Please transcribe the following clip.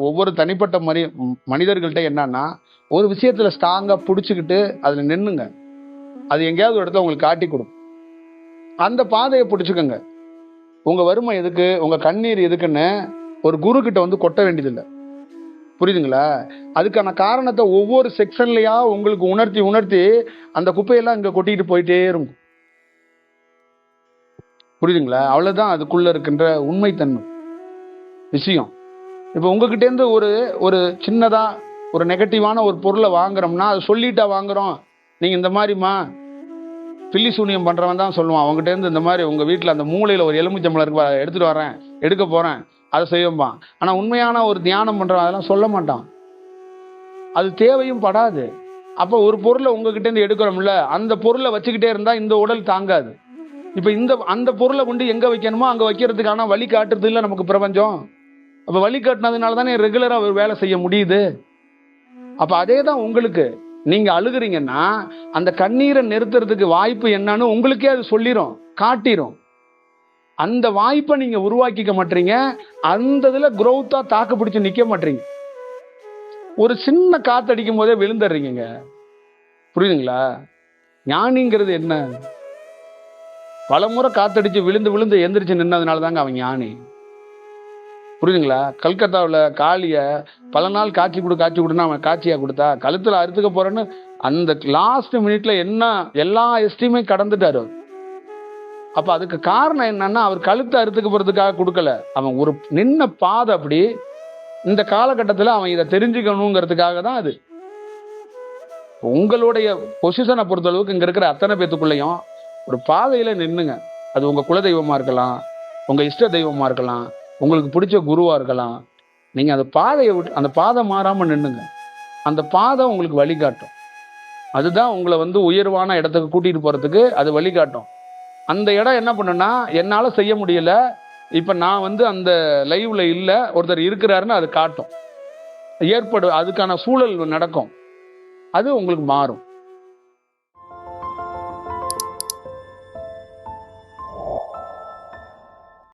ஒவ்வொரு தனிப்பட்ட மனிதர்கள்ட்ட என்னன்னா, ஒரு விஷயத்துல ஸ்ட்ராங்கா பிடிச்சிக்கிட்டு அதுல நின்னுங்க. அது எங்கேயாவது ஒரு இடத்துல உங்களுக்கு காட்டி கொடுக்கும். அந்த பாதையை பிடிச்சுக்கோங்க. உங்க வறுமை எதுக்கு, உங்க கண்ணீர் எதுக்குன்னு ஒரு குரு கிட்ட வந்து கொட்ட வேண்டியதில்லை. புரியுதுங்களா? அதுக்கான காரணத்தை ஒவ்வொரு செக்ஷன்லயா உங்களுக்கு உணர்த்தி உணர்த்தி அந்த குப்பையெல்லாம் இங்க கொட்டிட்டு போயிட்டே இருக்கும். புரியுதுங்களா? அவ்வளவுதான் அதுக்குள்ள இருக்கின்ற உண்மைத்தன்மை விஷயம். இப்ப உங்ககிட்ட இருந்து ஒரு ஒரு சின்னதா ஒரு நெகட்டிவான ஒரு பொருளை வாங்குறோம்னா அது சொல்லிட்டா வாங்குறோம். நீங்க இந்த மாதிரிமா பில்லி சூனியம் பண்றவன் தான் சொல்லுவான். அவங்ககிட்ட இருந்து இந்த மாதிரி உங்க வீட்டுல அந்த மூளையில ஒரு எலுமிச்சம்பழம் இருக்கு, எடுத்துட்டு வரேன், எடுக்க போறேன், அதை செய்யும்பான். ஆனா உண்மையான ஒரு தியானம் பண்றவன் அதெல்லாம் சொல்ல மாட்டான். அது தேவையும் படாது. அப்ப ஒரு பொருளை உங்ககிட்ட இருந்து எடுக்கிறோம்ல, அந்த பொருளை வச்சுக்கிட்டே இருந்தா இந்த உடல் தாங்காது. இப்ப அந்த பொருளை கொண்டு எங்க வைக்கணுமோ அங்க வைக்கிறதுக்கான வழி காட்டுறது இல்ல நமக்கு பிரபஞ்சம். அப்ப வழி காட்டினதுனால தானே ரெகுலரா ஒரு வேலை செய்ய முடியுது. அப்ப அதே தான் உங்களுக்கு. நீங்க அழுகுறீங்கன்னா அந்த கண்ணீரை நிறுத்துறதுக்கு வாய்ப்பு என்னன்னு உங்களுக்கே அது சொல்லிரும், காட்டிரும். அந்த வாய்ப்பை நீங்க உருவாக்கிக்க மாட்டீங்க. அந்த இதுல குரோத்தா தாக்கு பிடிச்சு நிக்க மாட்டீங்க. ஒரு சின்ன காத்தடிக்கும் போதே விழுந்துடுறீங்க. புரியுதுங்களா? ஞானிங்கிறது என்ன? பலமுறை காத்தடிச்சு விழுந்து விழுந்து எந்திரிச்சு நின்னதுனால தாங்க அவன் ஞானி. புரியுதுங்களா? கல்கத்தாவில் காளிய பல நாள் காட்சி கொடுன்னா அவன் காட்சியா கொடுத்தா, கழுத்துல அறுத்துக்க போறேன்னு அந்த லாஸ்ட் மினிட்ல என்ன எல்லா எஸ்டிமே கடந்துட்டாரு. அப்ப அதுக்கு காரணம் என்னன்னா, அவர் கழுத்தை அறுத்துக்க போறதுக்காக கொடுக்கல. அவன் ஒரு நின்ன பாதை அப்படி. இந்த காலகட்டத்தில் அவன் இதை தெரிஞ்சுக்கணுங்கிறதுக்காக தான் அது. உங்களுடைய பொசிஷனை பொறுத்தளவுக்கு இங்க இருக்கிற அத்தனை பேத்துக்குள்ளேயும் ஒரு பாதையில நின்னுங்க. அது உங்க குலதெய்வமா இருக்கலாம், உங்க இஷ்ட தெய்வமா இருக்கலாம், உங்களுக்கு பிடிச்ச குருவா இருக்கலாம். நீங்க அந்த பாதையை விட்டு அந்த பாதை மாறாம நின்னுங்க. அந்த பாதை உங்களுக்கு வழிகாட்டும். அதுதான் உங்களை வந்து உயர்வான இடத்துக்கு கூட்டிட்டு போறதுக்கு அது வழிகாட்டும். அந்த இடம் என்ன பண்ணுன்னா, என்னால செய்ய முடியல, இப்ப நான் வந்து அந்த லைவ்ல இல்ல, ஒருத்தர் இருக்கிறாருன்னு அது காட்டும். அதுக்கான சூழல் நடக்கும். அது உங்களுக்கு மாறும்.